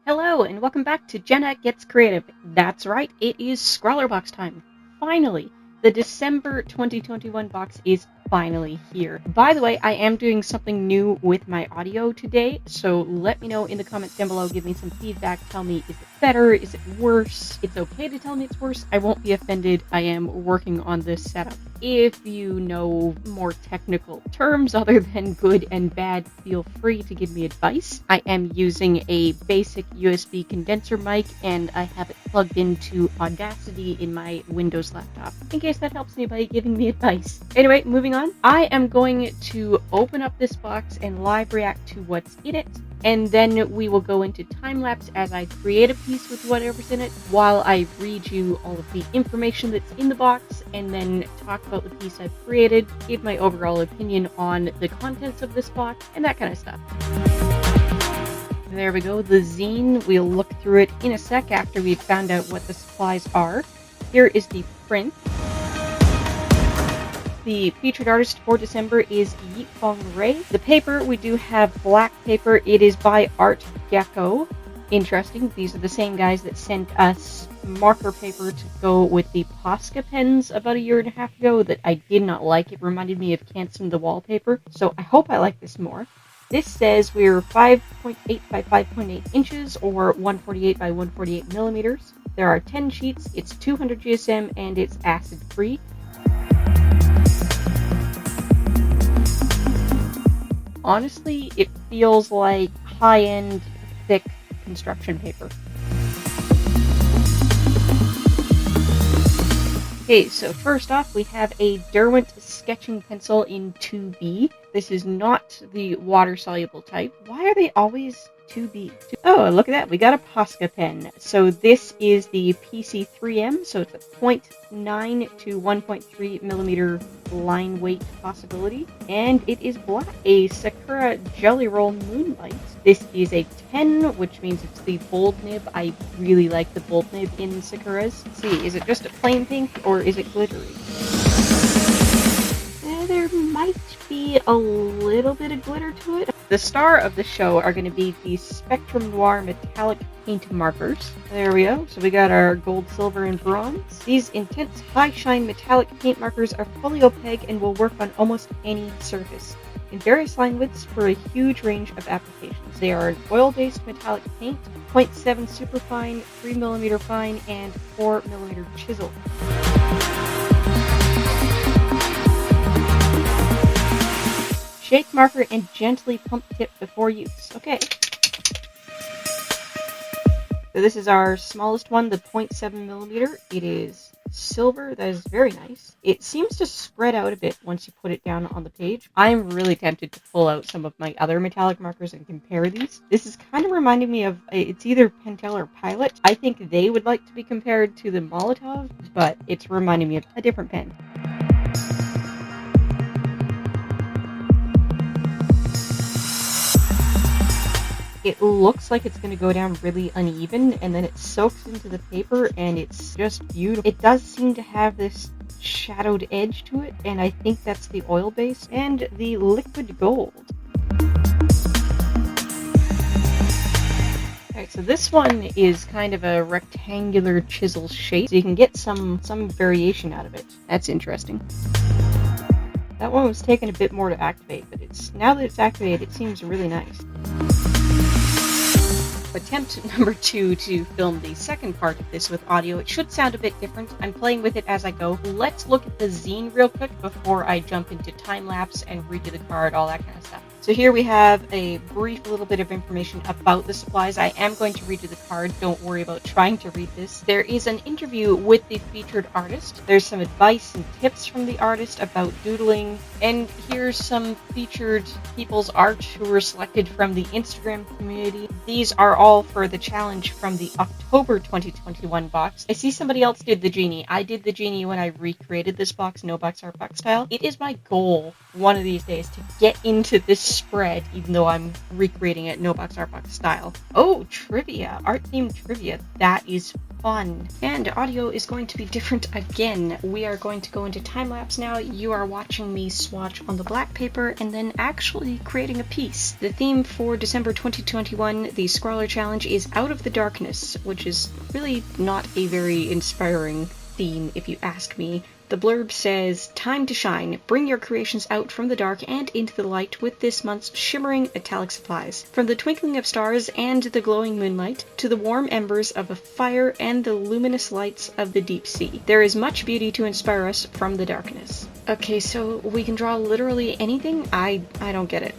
Hello, and welcome back to Jenna Gets Creative. That's right, it is ScrawlrBox time. Finally, the December 2021 box is finally here. By the way, I am doing something new with my audio today, so let me know in the comments down below. Give me some feedback. Tell me, is it better? Is it worse? It's okay to tell me it's worse. I won't be offended. I am working on this setup. If you know more technical terms other than good and bad, feel free to give me advice. I am using a basic USB condenser mic, and I have it plugged into Audacity in my Windows laptop, in case that helps anybody giving me advice. Anyway, moving on. I am going to open up this box and live react to what's in it, and then we will go into time-lapse as I create a piece with whatever's in it, while I read you all of the information that's in the box, and then talk about the piece I've created, give my overall opinion on the contents of this box, and that kind of stuff. There we go, the zine. We'll look through it in a sec after we've found out what the supplies are. Here is the print. The featured artist for December is Yeap Fong Ray. The paper, we do have black paper. It is by Art Gecko. Interesting. These are the same guys that sent us marker paper to go with the Posca pens about a year and a half ago that I did not like. It reminded me of Canson the wallpaper, so I hope I like this more. This says we're 5.8 by 5.8 inches, or 148 by 148 millimeters. There are 10 sheets, it's 200 GSM, and it's acid-free. Honestly, it feels like high-end, thick construction paper. Okay, so first off, we have a Derwent sketching pencil in 2B. This is not the water-soluble type. Why are they always 2B? Oh, look at that. We got a Posca pen. So this is the PC3M, so it's a 0.9 to 1.3 millimeter line weight possibility. And it is black. A Sakura Jelly Roll Moonlight. This is a 10, which means it's the bold nib. I really like the bold nib in Sakuras. Let's see, is it just a plain pink or is it glittery? There might be a little bit of glitter to it. The star of the show are going to be the Spectrum Noir metallic paint markers. There we go. So we got our gold, silver, and bronze. These intense high shine metallic paint markers are fully opaque and will work on almost any surface, in various line widths for a huge range of applications. They are an oil-based metallic paint, 0.7 superfine, 3mm fine, and 4mm chisel. Shake marker and gently pump tip before use. Okay. So this is our smallest one, the 0.7mm. It is silver. That is very nice. It seems to spread out a bit once you put it down on the page. I'm really tempted to pull out some of my other metallic markers and compare these. This is kind of reminding me of, it's either Pentel or Pilot. I think they would like to be compared to the Molotov, but it's reminding me of a different pen. It looks like it's going to go down really uneven, and then it soaks into the paper, and it's just beautiful. It does seem to have this shadowed edge to it, and I think that's the oil base and the liquid gold. Alright, so this one is kind of a rectangular chisel shape, so you can get some variation out of it. That's interesting. That one was taking a bit more to activate, but now that it's activated, it seems really nice. Attempt number 2 to film the second part of this with audio. It should sound a bit different. I'm playing with it as I go. Let's look at the zine real quick before I jump into time-lapse and redo the card, all that kind of stuff. So here we have a brief little bit of information about the supplies. I am going to redo the card. Don't worry about trying to read this. There is an interview with the featured artist. There's some advice and tips from the artist about doodling. And here's some featured people's art who were selected from the Instagram community. These are all for the challenge from the October 2021 box. I see somebody else did the genie. I did the genie when I recreated this box, no box art box style. It is my goal one of these days to get into this spread, even though I'm recreating it no-box, art-box style. Oh, trivia! Art-themed trivia. That is fun. And audio is going to be different again. We are going to go into time-lapse now. You are watching me swatch on the black paper and then actually creating a piece. The theme for December 2021, the Scrawlr Challenge, is Out of the Darkness, which is really not a very inspiring theme if you ask me. The blurb says, "Time to shine. Bring your creations out from the dark and into the light with this month's shimmering metallic supplies. From the twinkling of stars and the glowing moonlight, to the warm embers of a fire and the luminous lights of the deep sea. There is much beauty to inspire us from the darkness." Okay, so we can draw literally anything? I don't get it.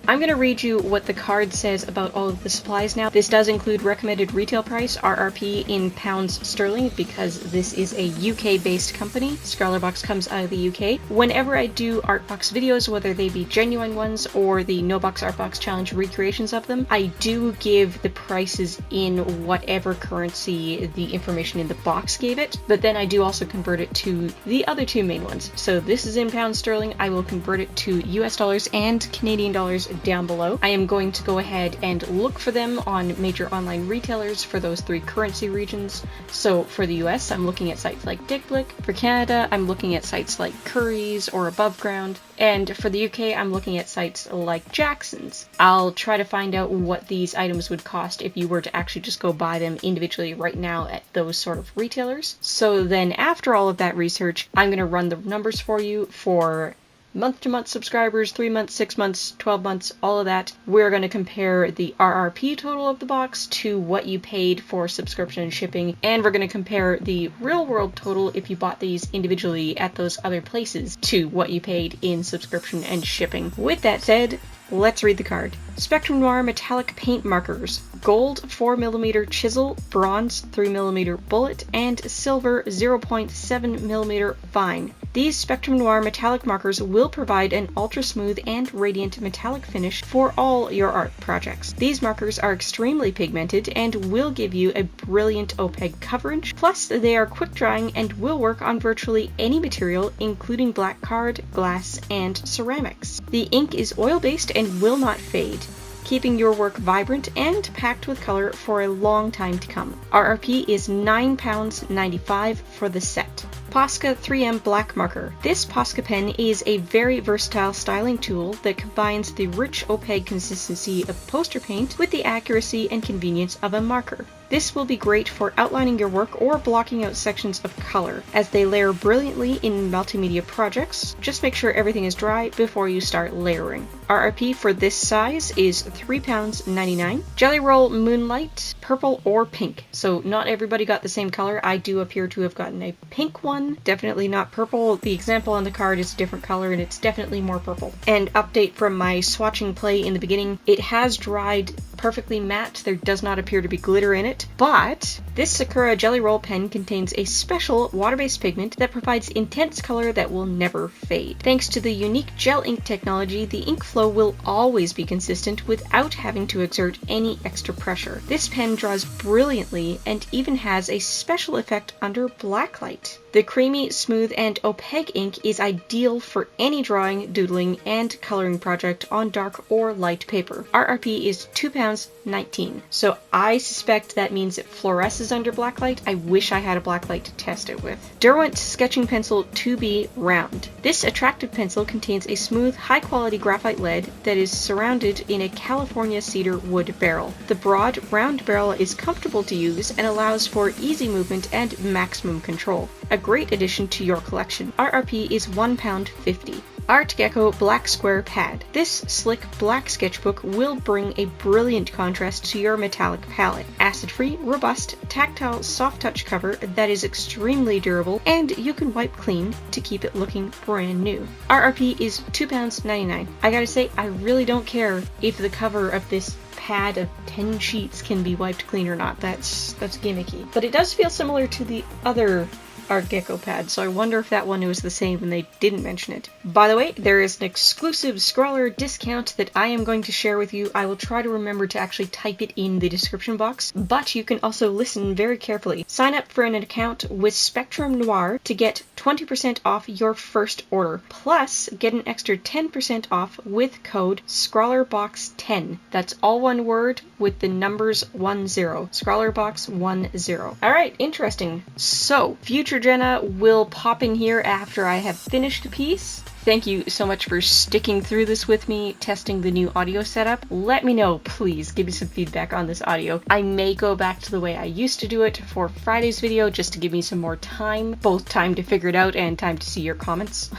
I'm gonna read you what the card says about all of the supplies now. This does include recommended retail price, RRP, in pounds sterling, because this is a UK-based company. ScrawlrBox comes out of the UK. Whenever I do Artbox videos, whether they be genuine ones or the No Box Artbox Challenge recreations of them, I do give the prices in whatever currency the information in the box gave it, but then I do also convert it to the other two main ones. So this is in pounds sterling. I will convert it to US dollars and Canadian dollars down below. I am going to go ahead and look for them on major online retailers for those three currency regions. So for the US, I'm looking at sites like Blick. For Canada, I'm looking at sites like Curry's or Above Ground. And for the UK, I'm looking at sites like Jackson's. I'll try to find out what these items would cost if you were to actually just go buy them individually right now at those sort of retailers. So then after all of that research, I'm going to run the numbers for you for month-to-month subscribers, 3 months, 6 months, 12 months, all of that. We're going to compare the RRP total of the box to what you paid for subscription and shipping, and we're going to compare the real-world total if you bought these individually at those other places to what you paid in subscription and shipping. With that said, let's read the card. Spectrum Noir metallic paint markers. Gold 4mm chisel, bronze 3mm bullet, and silver 0.7mm fine. These Spectrum Noir metallic markers will provide an ultra-smooth and radiant metallic finish for all your art projects. These markers are extremely pigmented and will give you a brilliant opaque coverage, plus they are quick-drying and will work on virtually any material, including black card, glass, and ceramics. The ink is oil-based and will not fade, keeping your work vibrant and packed with color for a long time to come. RRP is £9.95 for the set. Posca 3M Black Marker. This Posca pen is a very versatile styling tool that combines the rich opaque consistency of poster paint with the accuracy and convenience of a marker. This will be great for outlining your work or blocking out sections of color, as they layer brilliantly in multimedia projects. Just make sure everything is dry before you start layering. RRP for this size is £3.99. Jelly Roll Moonlight, purple or pink. So not everybody got the same color. I do appear to have gotten a pink one, definitely not purple. The example on the card is a different color and it's definitely more purple. And update from my swatching play in the beginning, it has dried perfectly matte. There does not appear to be glitter in it, but this Sakura Jelly Roll pen contains a special water-based pigment that provides intense color that will never fade. Thanks to the unique gel ink technology, the ink flow will always be consistent without having to exert any extra pressure. This pen draws brilliantly and even has a special effect under blacklight. The creamy, smooth, and opaque ink is ideal for any drawing, doodling, and coloring project on dark or light paper. RRP is £2.19, so I suspect that means it fluoresces under blacklight. I wish I had a blacklight to test it with. Derwent Sketching Pencil 2B Round. This attractive pencil contains a smooth, high-quality graphite lead that is surrounded in a California cedar wood barrel. The broad, round barrel is comfortable to use and allows for easy movement and maximum control. A great addition to your collection. RRP is £1.50. Art Gecko Black Square Pad. This slick black sketchbook will bring a brilliant contrast to your metallic palette. Acid-free, robust, tactile, soft-touch cover that is extremely durable, and you can wipe clean to keep it looking brand new. RRP is £2.99. I gotta say, I really don't care if the cover of this pad of 10 sheets can be wiped clean or not. That's gimmicky. But it does feel similar to the other Art Gecko pad, so I wonder if that one was the same and they didn't mention it. By the way, there is an exclusive Scrawlr discount that I am going to share with you. I will try to remember to actually type it in the description box, but you can also listen very carefully. Sign up for an account with Spectrum Noir to get 20% off your first order, plus get an extra 10% off with code ScrawlrBox10. That's all one word with the numbers 10. ScrawlrBox10. Alright, interesting. So, future Jenna will pop in here after I have finished a piece. Thank you so much for sticking through this with me, testing the new audio setup. Let me know, please, give me some feedback on this audio. I may go back to the way I used to do it for Friday's video just to give me some more time, both time to figure it out and time to see your comments.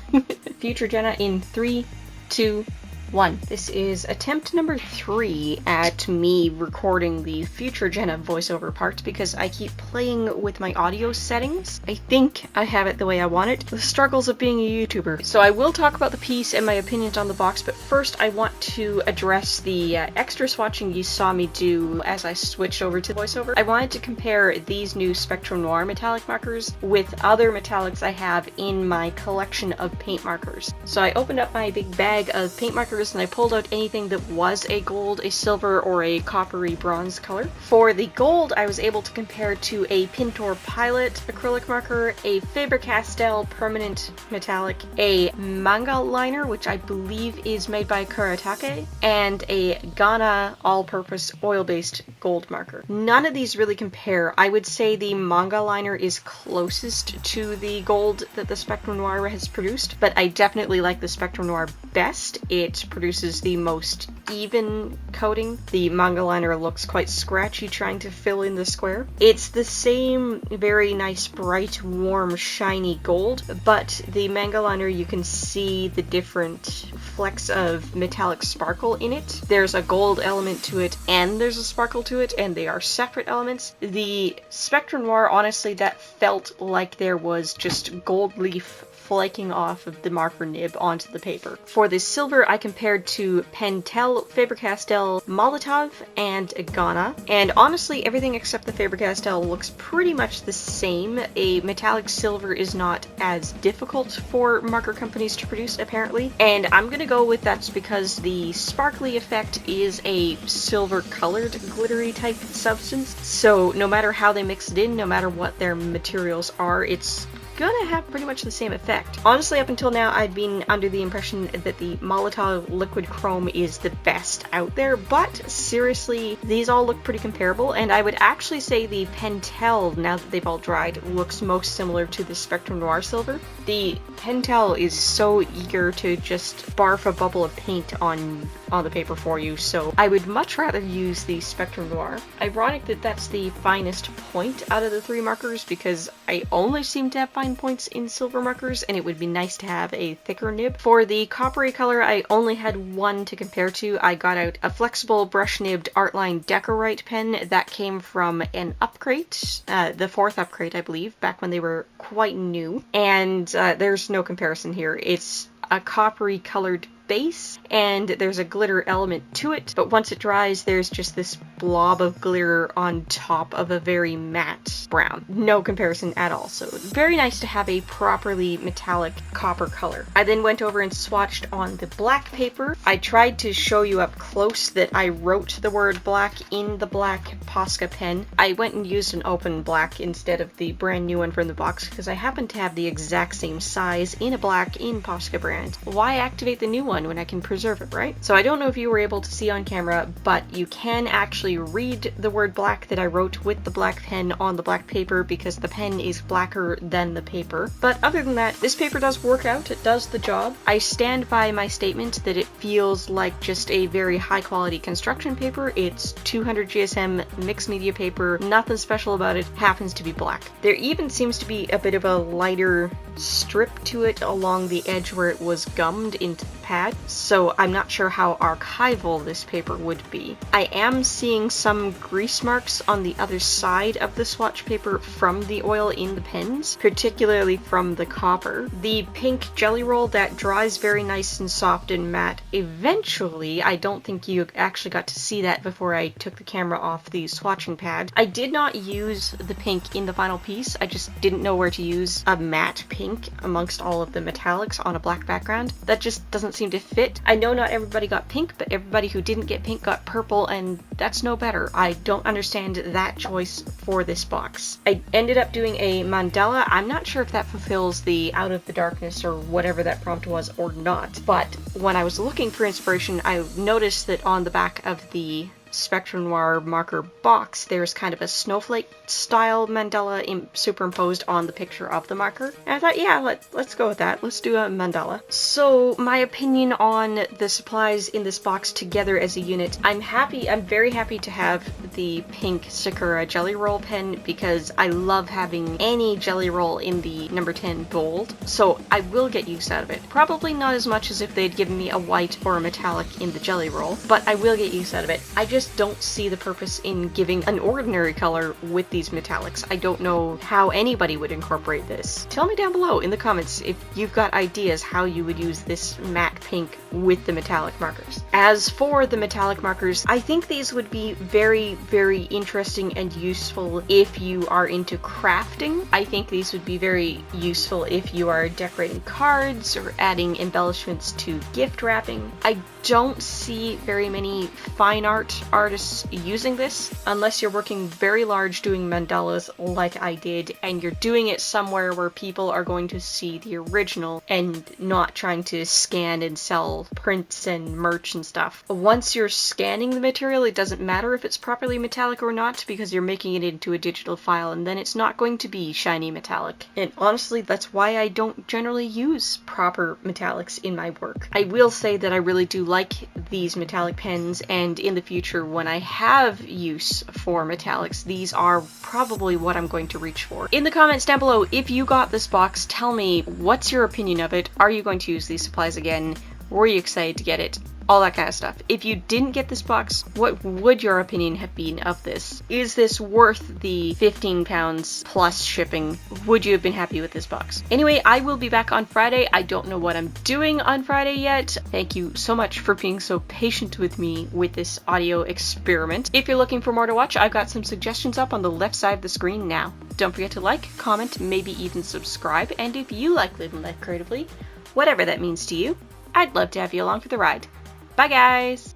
Future Jenna in 3, 2, 1. This is attempt number 3 at me recording the Future Jenna voiceover part because I keep playing with my audio settings. I think I have it the way I want it. The struggles of being a YouTuber. So I will talk about the piece and my opinions on the box, but first I want to address the extra swatching you saw me do as I switched over to voiceover. I wanted to compare these new Spectrum Noir metallic markers with other metallics I have in my collection of paint markers. So I opened up my big bag of paint markers and I pulled out anything that was a gold, a silver, or a coppery bronze color. For the gold, I was able to compare to a Pintor Pilot acrylic marker, a Faber-Castell permanent metallic, a manga liner, which I believe is made by Kuretake, and a Ghana all-purpose oil-based gold marker. None of these really compare. I would say the manga liner is closest to the gold that the Spectrum Noir has produced, but I definitely like the Spectrum Noir best. It produces the most even coating. The manga liner looks quite scratchy trying to fill in the square. It's the same very nice, bright, warm, shiny gold, but the manga liner, you can see the different flecks of metallic sparkle in it. There's a gold element to it and there's a sparkle to it, and they are separate elements. The Spectrum Noir, honestly, that felt like there was just gold leaf flaking off of the marker nib onto the paper. For the silver, I compared to Pentel, Faber-Castell, Molotov, and Ghana, and honestly everything except the Faber-Castell looks pretty much the same. A metallic silver is not as difficult for marker companies to produce, apparently, and I'm gonna go with that's because the sparkly effect is a silver colored glittery type substance, so no matter how they mix it in, no matter what their materials are, it's gonna have pretty much the same effect. Honestly, up until now, I'd been under the impression that the Molotov liquid chrome is the best out there, but seriously, these all look pretty comparable, and I would actually say the Pentel, now that they've all dried, looks most similar to the Spectrum Noir silver. The Pentel is so eager to just barf a bubble of paint on the paper for you, so I would much rather use the Spectrum Noir. Ironic that that's the finest point out of the 3 markers, because I only seem to have fine points in silver markers, and it would be nice to have a thicker nib. For the coppery color, I only had one to compare to. I got out a flexible brush-nibbed Artline Decorite pen that came from an upgrade, the 4th upgrade, I believe, back when they were quite new, and there's no comparison here. It's a coppery colored base, and there's a glitter element to it, but once it dries, there's just this blob of glitter on top of a very matte brown. No comparison at all, so very nice to have a properly metallic copper color. I then went over and swatched on the black paper. I tried to show you up close that I wrote the word black in the black Posca pen. I went and used an open black instead of the brand new one from the box because I happen to have the exact same size in a black in Posca brand. Why activate the new one when I can preserve it, right? So I don't know if you were able to see on camera, but you can actually read the word black that I wrote with the black pen on the black paper because the pen is blacker than the paper. But other than that, this paper does work out. It does the job. I stand by my statement that it feels like just a very high quality construction paper. It's 200 GSM mixed media paper. Nothing special about it. Happens to be black. There even seems to be a bit of a lighter strip to it along the edge where it was gummed into pad, so I'm not sure how archival this paper would be. I am seeing some grease marks on the other side of the swatch paper from the oil in the pens, particularly from the copper. The pink jelly roll that dries very nice and soft and matte eventually. I don't think you actually got to see that before I took the camera off the swatching pad. I did not use the pink in the final piece. I just didn't know where to use a matte pink amongst all of the metallics on a black background. That just doesn't seem to fit. I know not everybody got pink, but everybody who didn't get pink got purple, and that's no better. I don't understand that choice for this box. I ended up doing a mandala. I'm not sure if that fulfills the out of the darkness or whatever that prompt was or not, but when I was looking for inspiration, I noticed that on the back of the Spectrum Noir marker box, there's kind of a snowflake style mandala superimposed on the picture of the marker. And I thought, yeah, let's go with that. Let's do a mandala. So my opinion on the supplies in this box together as a unit, I'm very happy to have the pink Sakura jelly roll pen because I love having any jelly roll in the number 10 bold. So I will get use out of it. Probably not as much as if they'd given me a white or a metallic in the jelly roll, but I will get use out of it. I just don't see the purpose in giving an ordinary color with these metallics. I don't know how anybody would incorporate this. Tell me down below in the comments if you've got ideas how you would use this matte pink with the metallic markers. As for the metallic markers, I think these would be very, very interesting and useful if you are into crafting. I think these would be very useful if you are decorating cards or adding embellishments to gift wrapping. I don't see very many fine art artists using this unless you're working very large doing mandalas like I did and you're doing it somewhere where people are going to see the original and not trying to scan and sell prints and merch and stuff. Once you're scanning the material, it doesn't matter if it's properly metallic or not because you're making it into a digital file and then it's not going to be shiny metallic. And honestly, that's why I don't generally use proper metallics in my work. I will say that I really do like these metallic pens, and in the future when I have use for metallics, these are probably what I'm going to reach for. In the comments down below, if you got this box, tell me what's your opinion of it. Are you going to use these supplies again? Were you excited to get it? All that kind of stuff. If you didn't get this box, what would your opinion have been of this? Is this worth the £15 plus shipping? Would you have been happy with this box? Anyway, I will be back on Friday. I don't know what I'm doing on Friday yet. Thank you so much for being so patient with me with this audio experiment. If you're looking for more to watch, I've got some suggestions up on the left side of the screen now. Don't forget to like, comment, maybe even subscribe, and if you like living life creatively, whatever that means to you, I'd love to have you along for the ride. Bye guys!